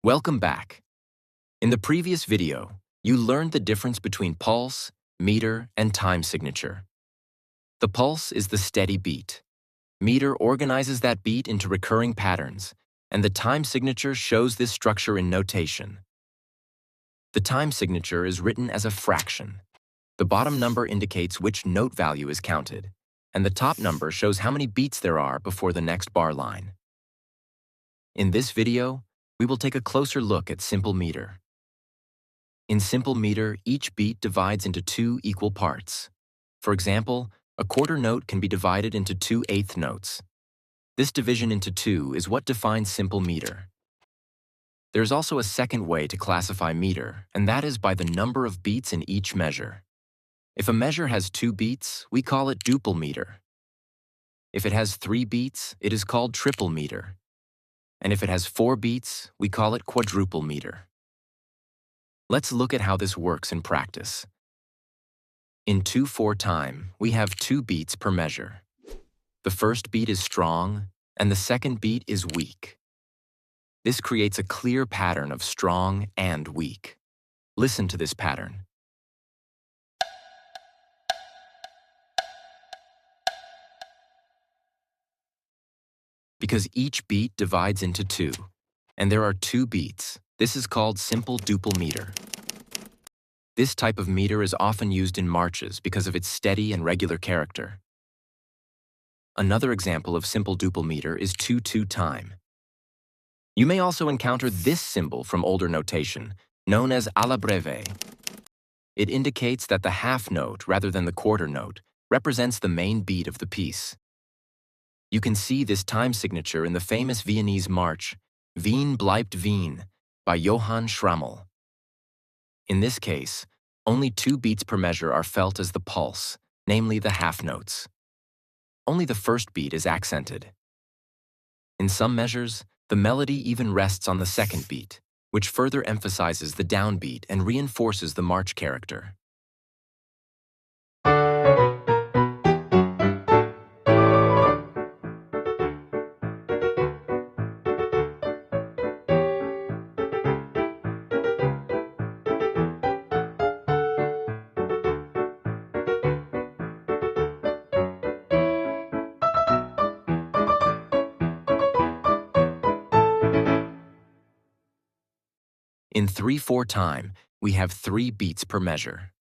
Welcome back. In the previous video, you learned the difference between pulse, meter, and time signature. The pulse is the steady beat. Meter organizes that beat into recurring patterns, and the time signature shows this structure in notation. The time signature is written as a fraction. The bottom number indicates which note value is counted, and the top number shows how many beats there are before the next bar line. In this video, we will take a closer look at simple meter. In simple meter, each beat divides into two equal parts. For example, a quarter note can be divided into two eighth notes. This division into two is what defines simple meter. There's also a second way to classify meter, and that is by the number of beats in each measure. If a measure has 2 beats, we call it duple meter. If it has 3 beats, it is called triple meter. And if it has 4 beats, we call it quadruple meter. Let's look at how this works in practice. In 2/4 time, we have 2 beats per measure. The first beat is strong, and the second beat is weak. This creates a clear pattern of strong and weak. Listen to this pattern. Because each beat divides into 2, and there are 2 beats, this is called simple duple meter. This type of meter is often used in marches because of its steady and regular character. Another example of simple duple meter is 2/2 time. You may also encounter this symbol from older notation, known as alla breve. It indicates that the half note, rather than the quarter note, represents the main beat of the piece. You can see this time signature in the famous Viennese march, Wien bleibt Wien, by Johann Schrammel. In this case, only 2 beats per measure are felt as the pulse, namely the half notes. Only the first beat is accented. In some measures, the melody even rests on the second beat, which further emphasizes the downbeat and reinforces the march character. In 3/4 time, we have 3 beats per measure.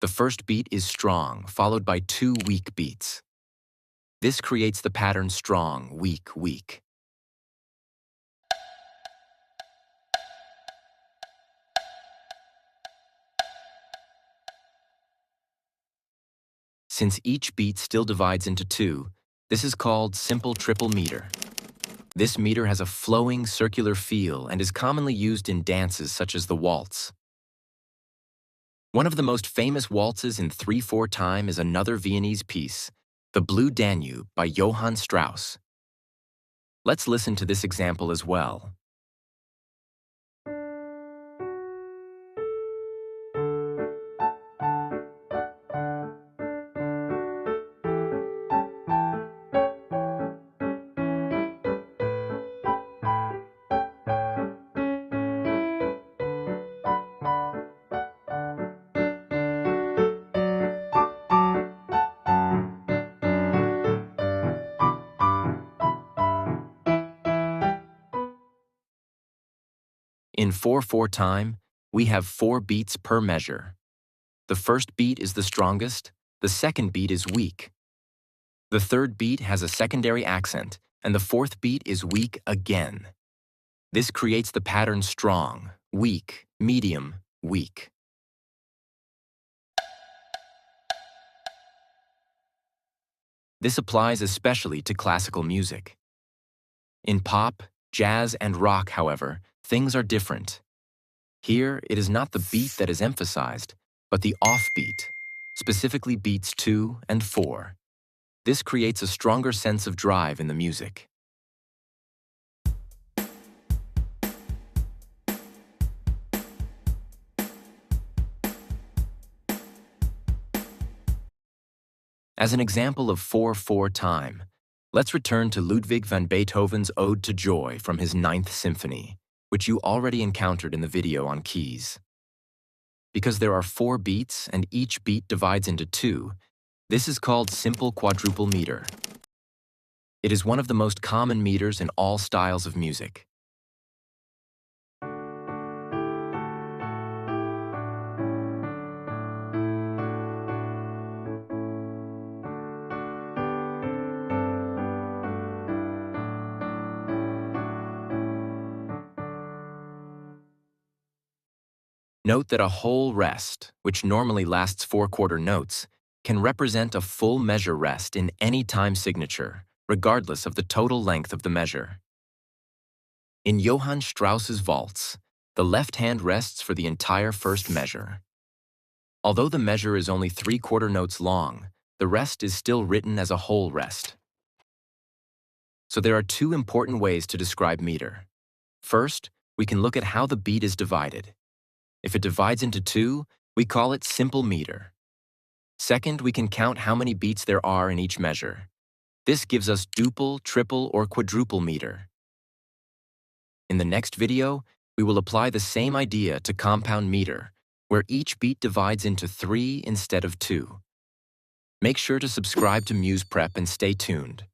The first beat is strong, followed by 2 weak beats. This creates the pattern strong, weak, weak. Since each beat still divides into 2, this is called simple triple meter. This meter has a flowing, circular feel and is commonly used in dances such as the waltz. One of the most famous waltzes in 3/4 time is another Viennese piece, The Blue Danube by Johann Strauss. Let's listen to this example as well. In 4/4 time, we have 4 beats per measure. The first beat is the strongest, the second beat is weak. The third beat has a secondary accent, and the fourth beat is weak again. This creates the pattern strong, weak, medium, weak. This applies especially to classical music. In pop, jazz, and rock, however, things are different. Here, it is not the beat that is emphasized, but the offbeat, specifically beats 2 and 4. This creates a stronger sense of drive in the music. As an example of 4/4 time, let's return to Ludwig van Beethoven's Ode to Joy from his Ninth Symphony. which you already encountered in the video on keys. Because there are 4 beats and each beat divides into 2, this is called simple quadruple meter. It is one of the most common meters in all styles of music. Note that a whole rest, which normally lasts 4/4 notes, can represent a full measure rest in any time signature, regardless of the total length of the measure. In Johann Strauss's waltz, the left hand rests for the entire first measure. Although the measure is only 3/4 notes long, the rest is still written as a whole rest. So there are 2 important ways to describe meter. First, we can look at how the beat is divided. If it divides into 2, we call it simple meter. Second, we can count how many beats there are in each measure. This gives us duple, triple, or quadruple meter. In the next video, we will apply the same idea to compound meter, where each beat divides into 3 instead of 2. Make sure to subscribe to MusePrep and stay tuned.